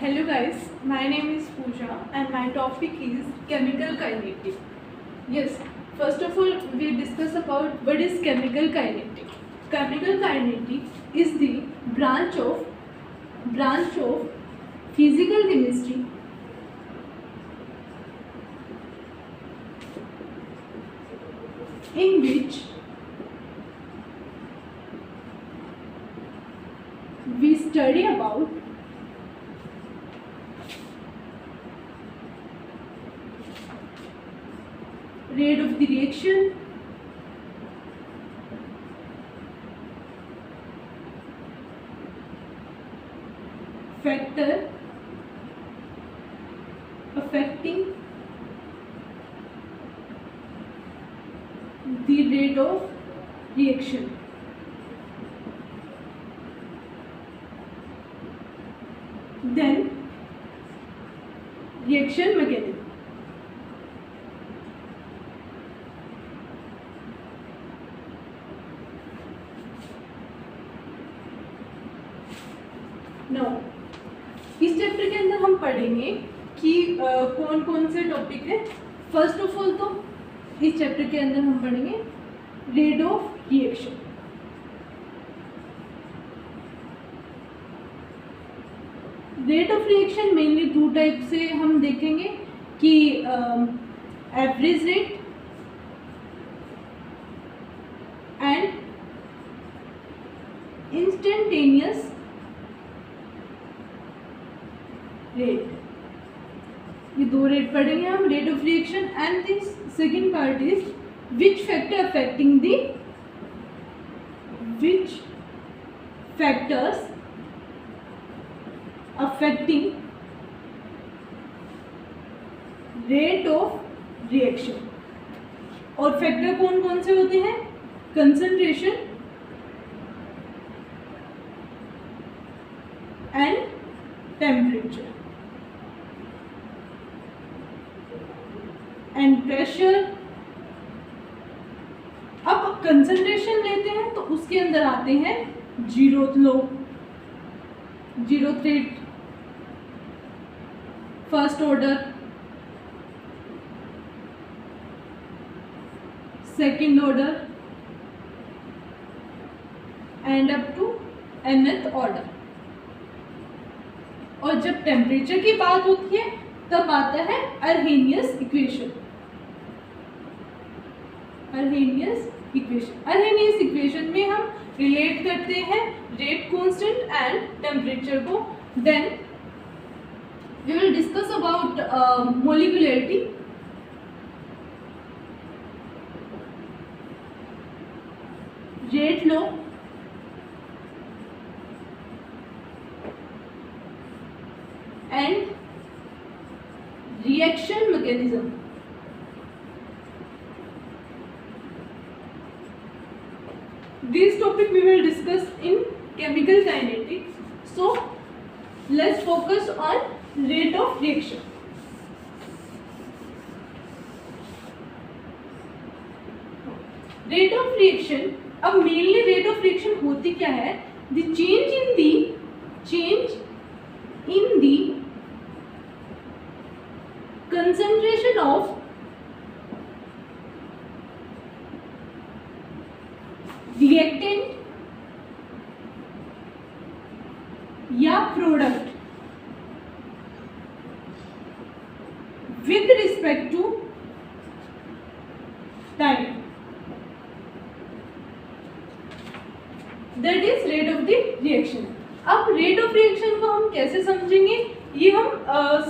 Hello guys, my name is Pooja and my topic is chemical kinetic. Yes, first of all we discuss about what is chemical kinetic. Chemical kinetic is the branch of physical chemistry in which we study about rate of the reaction, factor affecting the rate of reaction. Then reaction mechanism. Now, इस chapter के अंदर हम पढ़ेंगे कि कौन कौन से topic है. फर्स्ट ऑफ ऑल तो इस चैप्टर के अंदर हम पढ़ेंगे rate of reaction. Rate of reaction mainly two type से हम देखेंगे कि average rate and instantaneous rate. ये दो रेट पढ़ेंगे हम, rate of reaction and this second part is which factors affecting rate of reaction. और फैक्टर कौन कौन से होते हैं? Concentration and temperature and pressure. अब कंसंट्रेशन लेते हैं तो उसके अंदर आते हैं zeroth law, zeroth rate, first order, second order and up to nth order. और जब टेम्परेचर की बात होती है तब आता है अर्हेनियस इक्वेशन. अर्हेनियस इक्वेशन में हम रिलेट करते हैं रेट कांस्टेंट एंड टेम्परेचर को. Then we will discuss about molecularity, rate law, and reaction mechanism. This topic we will discuss in chemical kinetics. So let's focus on rate of reaction. Rate of reaction. अब mainly rate of reaction होती क्या है? The change in the concentration of reactant या product with respect to time. That is rate of the reaction. अब rate of reaction को हम कैसे समझेंगे ये हम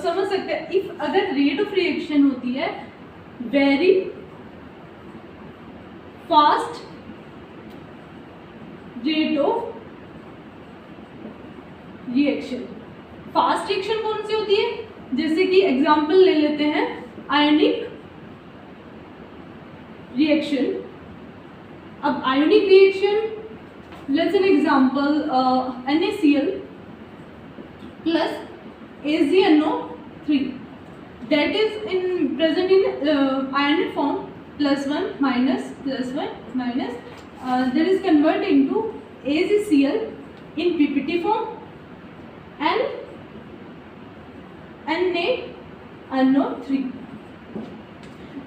समझ सकते हैं. इफ अगर रेट ऑफ रिएक्शन होती है very fast rate of reaction. Fast reaction कौन सी होती है? जैसे कि एग्जांपल ले लेते हैं आयोनिक रिएक्शन. अब ionic reaction, let's an example NaCl plus AgNO3 that is present in ionic form, +1 minus +1 minus that is converted into AgCl in PPT form and NaNO3।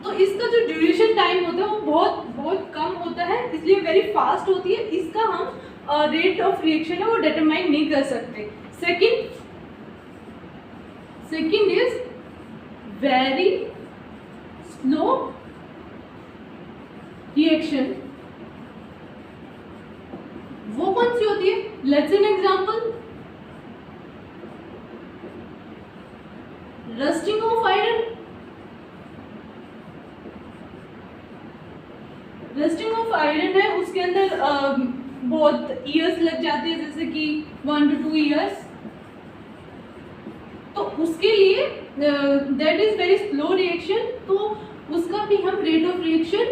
तो इसका जो ड्यूरेशन टाइम होता है वो बहुत बहुत कम होता है, इसलिए वेरी फास्ट होती है। इसका हम रेट ऑफ रिएक्शन है वो डिटरमाइन नहीं कर सकते। Second is very slow reaction. वो कौन सी होती है? Let's an example, rusting of iron. Rusting of iron है, उसके अंदर बहुत ईयर्स लग जाते हैं, जैसे कि 1 to 2 ईयर्स। तो उसके लिए that is very slow reaction, तो उसका भी हम rate of reaction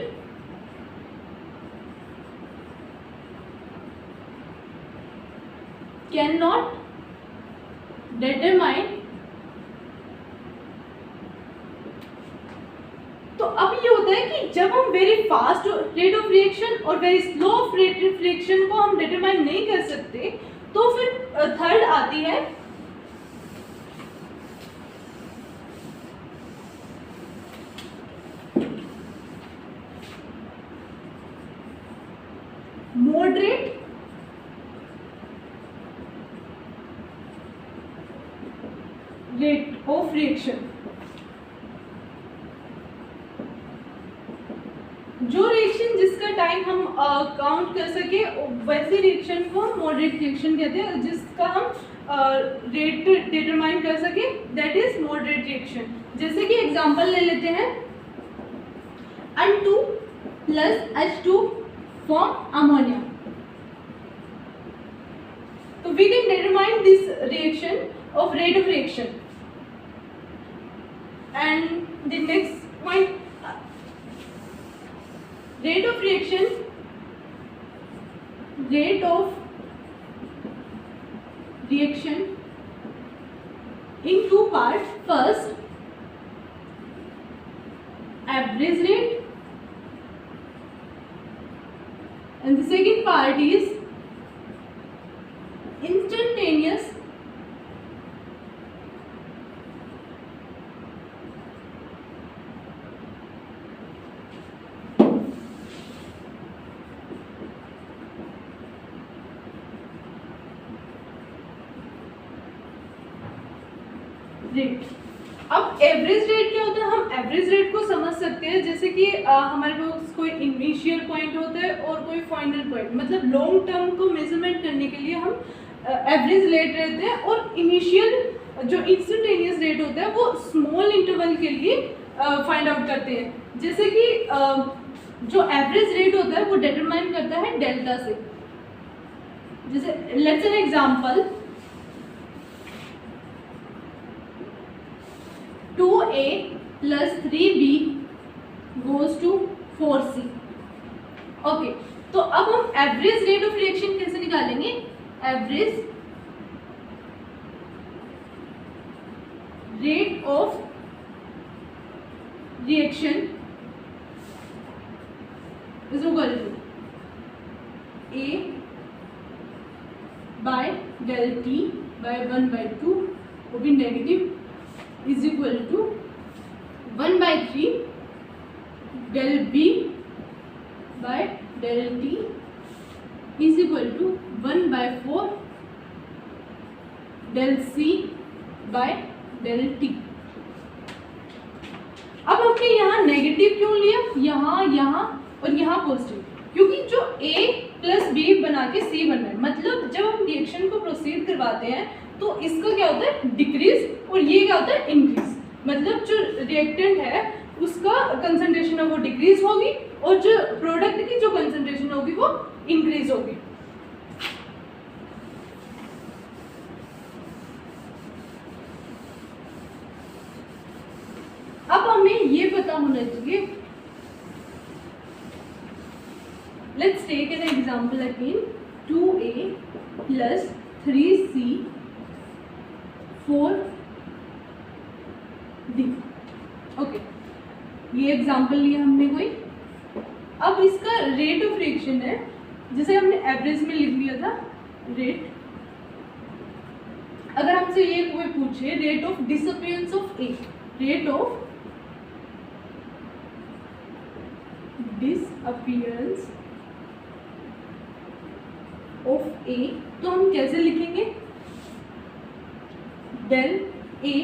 can not determine. तो अब ये होता है कि जब हम very fast rate of reaction और very slow rate of reaction को हम डिटरमाइन नहीं कर सकते, तो फिर थर्ड आती है मॉडरेट रेट ऑफ रिएक्शन। जो रिएक्शन जिसका टाइम हम काउंट कर सके वैसे रिएक्शन को हम मॉडरेट रिएक्शन कहते हैं, जिसका हम रेट डिटरमाइन कर सके, दैट इज मॉडरेट रिएक्शन। जैसे कि एग्जांपल ले लेते हैं, N2 + H2 फॉर्म अमोनिया। तो we can determine this reaction of rate of reaction. And the next point, rate of reaction, rate of reaction in two parts. First, average rate, and the second part is instantaneous rate. अब average rate क्या होता है? हम average rate को समझ सकते हैं जैसे कि हमारे पास कोई इनिशियल पॉइंट होता है और कोई फाइनल पॉइंट, मतलब लॉन्ग टर्म को मेजरमेंट करने के लिए हम एवरेज रेट रहते हैं, और इनिशियल जो इंस्टेंटेनियस रेट होता है वो स्मॉल इंटरवल के लिए फाइंड आउट करते हैं। जैसे कि जो एवरेज रेट होता है वो डिटरमाइन करता है डेल्टा से। जैसे let's an example, 2A + 3B goes to 4C। Okay, तो अब हम एवरेज रेट ऑफ रिएक्शन कैसे निकालेंगे? Average rate of reaction is equal to A by del T by 1/2, वो भी नेगेटिव, is equal to 1/3 del B by del T is equal to 1/4 del C by del T। अब हमने यहाँ negative क्यों लिया? यहाँ और यहाँ पॉजिटिव, क्योंकि जो A + B बना के C बन रहा है, मतलब जब हम रिएक्शन को प्रोसीड करवाते हैं तो इसका क्या होता है? डिक्रीज, और ये क्या होता है? इंक्रीज। मतलब जो रिएक्टेंट है उसका कंसंट्रेशन है वो डिक्रीज होगी, और जो प्रोडक्ट की जो कंसंट्रेशन होगी वो इंक्रीज होगी। अब हमें ये पता होना चाहिए, let's take an example again, 2A + 3C 4D। Okay, ये एग्जांपल लिया हमने कोई। अब इसका रेट ऑफ रिएक्शन है, जैसे हमने एवरेज में लिख लिया था रेट, अगर हमसे ये कोई पूछे rate of disappearance of A, rate of disappearance of A, तो हम कैसे लिखेंगे, del A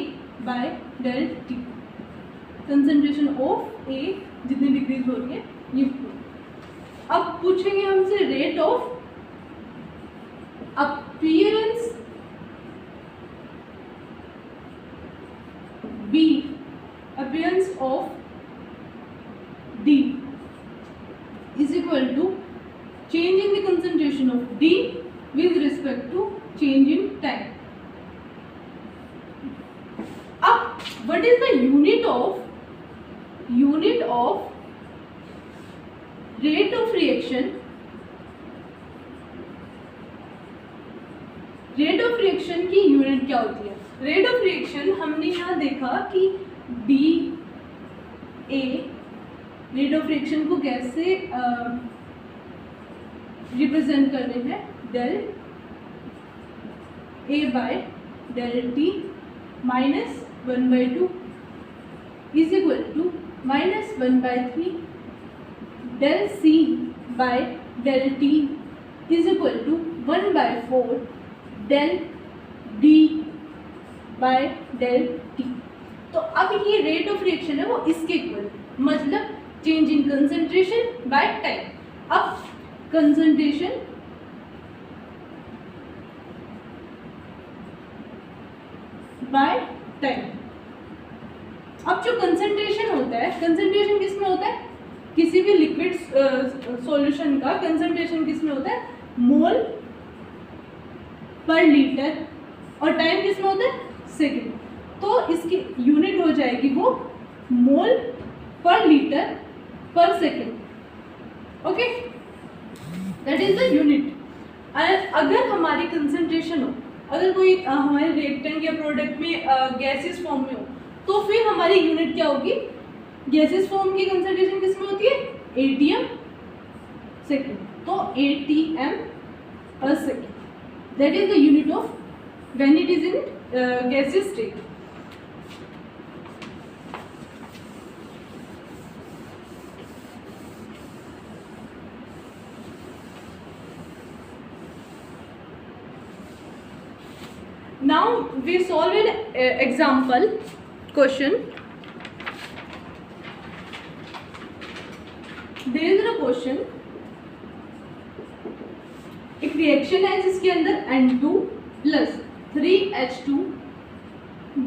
by del T, concentration of A जितनी डिक्रीज हो रही है ये। अब पूछेंगे हमसे rate of appearance B, appearance of D is equal to change in the concentration of D with respect to change in time. Up, what is the unit of rate of reaction? Rate of reaction की unit क्या होती है? Rate of reaction हमने यहाँ देखा कि D A, rate of reaction को कैसे रिप्रेजेंट करते हैं, del A by del T minus 1/2 is equal to minus 1/3 del C by del T is equal to 1/4 del D by del T. तो अब ये रेट ऑफ रिएक्शन है वो इसके इक्वल, मतलब change in concentration by time. अब concentration by time, अब जो कंसंट्रेशन होता है, कंसंट्रेशन किस में होता है, किसी भी लिक्विड सॉल्यूशन का कंसंट्रेशन किस में होता है, मोल पर लीटर, और टाइम किस में होता है, सेकेंड। तो इसकी यूनिट हो जाएगी वो मोल per litre per second. Okay, that is the unit. अगर हमारी कंसंट्रेशन हो, अगर कोई हमारे रिएक्टेंट या प्रोडक्ट में गैसेस फॉर्म में हो, तो फिर हमारी यूनिट क्या होगी, गैसेस फॉर्म की कंसंट्रेशन किस में होती है, एटीएम सेकेंड, तो एटीएम पर second, that is the unit of when it is in gases state. Now we solve an example question. There is a question, एक रिएक्शन है जिसके अंदर N2 plus 3H2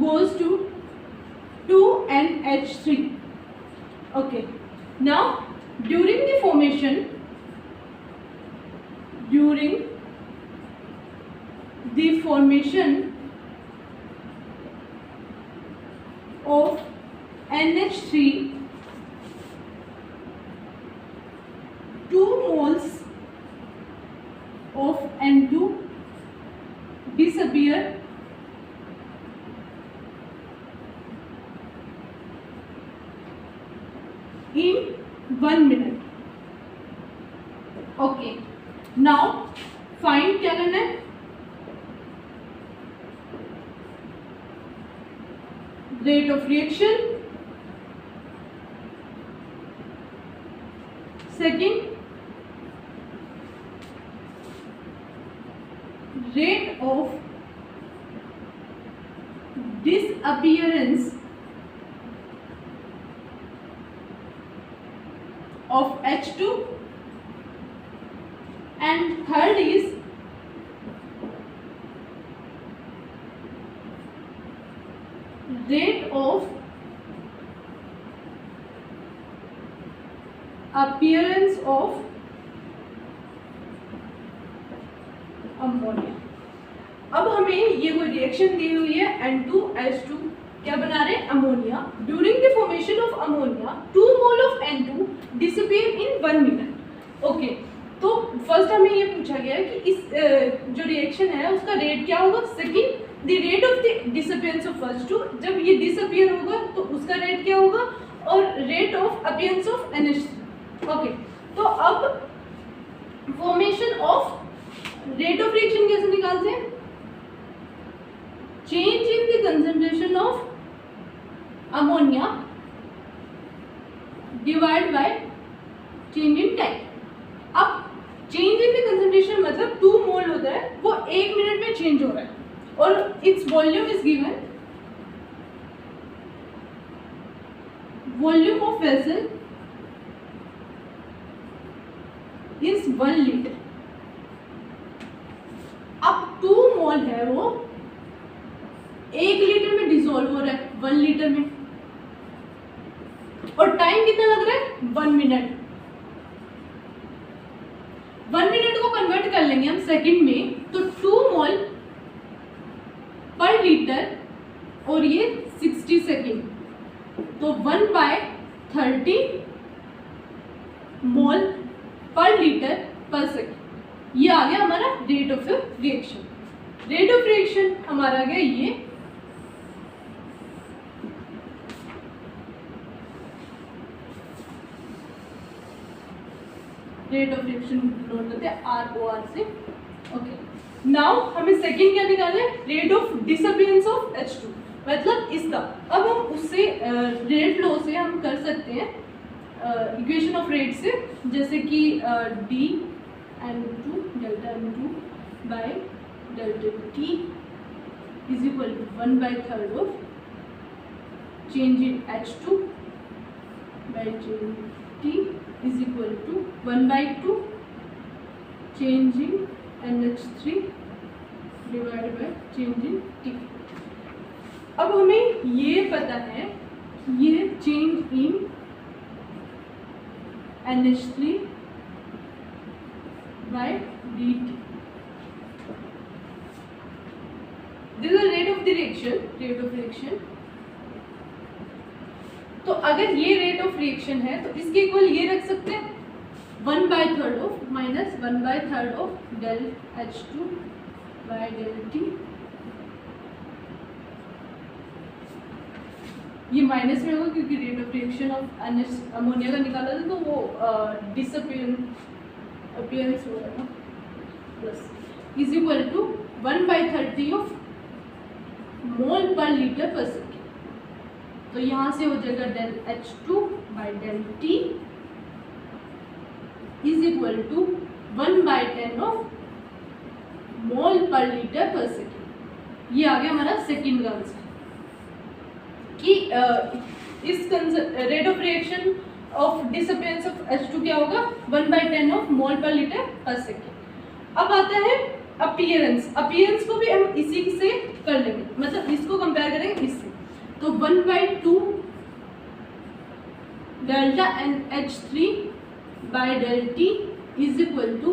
goes to 2NH3. Okay. Now during the formation of NH3, 2 moles of N2 disappear in 1 minute. Okay, now find क्या करना है, rate of reaction, second rate of disappearance of H2, and third is rate of appearance of ammonia. अब हमें ये कोई reaction दी हुई है N2H2 क्या बना रहे हैं, ammonia. During the formation of ammonia 2 mole of N2 disappear in 1 minute. Okay, तो फर्स्ट हमें ये पूछा गया है कि इस जो रिएक्शन है उसका रेट क्या होगा, second the rate of the disappearance of first two, जब ये डिसअपियर होगा तो उसका रेट क्या होगा, और rate of appearance of NH3। Okay, तो अब formation of rate of reaction कैसे निकालते हैं, change in the concentration of ammonia divided by change in time. अब चेंज इन द कंसंट्रेशन मतलब 2 मोल होता है वो 1 मिनट में चेंज हो रहा है और its volume is given, volume of vessel is 1 litre. अब 2 मोल है वो 1 लीटर में डिसॉल्व हो रहा है 1 लीटर में, और टाइम कितना लग रहा है 1 मिनट। 1 मिनट को कन्वर्ट कर लेंगे हम सेकंड में, तो 2 मोल पर लीटर और ये 60 सेकेंड, तो 1/30 mole per litre per second. ये आ गया हमारा rate of reaction. Rate of reaction हमारा आ गया ये, रेट ऑफ रिएक्शन नोट करते हैं ROR से। ओके, नाउ हमें सेकंड क्या निकालना है, rate of disappearance of H2, मतलब इसका। अब हम उससे रेट लॉ से हम कर सकते हैं इक्वेशन ऑफ रेट से, जैसे कि dN2 delta M2 by delta T is equal to 1/3 of change in H2 by change T is equal to 1/2 change in NH3 divided by change in T। अब हमें ये पता है ये change in NH3 by dt, this is the rate of the reaction। तो अगर ये rate of reaction है तो इसके इक्वल ये रख सकते हैं 1/3 of minus 1/3 of del H2 by del T। ये माइनस में होगा क्योंकि rate of reaction of ammonia का निकाला था, तो वो डिसअपियरेंस हो रहा था, plus is equal to 1/30 of mole per litre per second. तो यहाँ से हो जाएगा del H2 by del T is equal to 1/10 of mole per litre per second. ये आ गया हमारा सेकेंड का आंसर कि इस rate of reaction of disappearance of H2 क्या होगा 1/10 of mole per litre per second. अब आता है अपीयरेंस को भी हम इसी से कर लेंगे, मतलब इसको कंपेयर करेंगे इससे, तो 1/2 delta NH3 by del T is equal to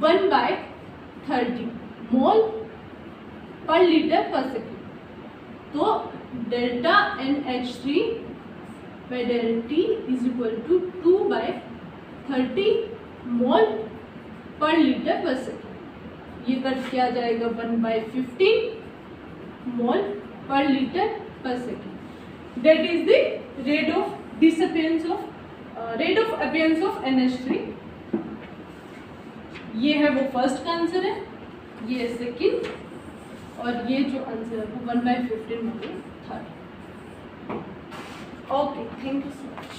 1/30 mole per litre per second. तो delta NH3 by del T is equal to 2/30 mole per litre per second. ये कट किया जाएगा 1/15 मोल per litre per second. That is the rate of appearance of NH3। ये है वो first का answer है, ये सेकंड, और ये जो आंसर है वो 1/15 third. Okay, thank you so much.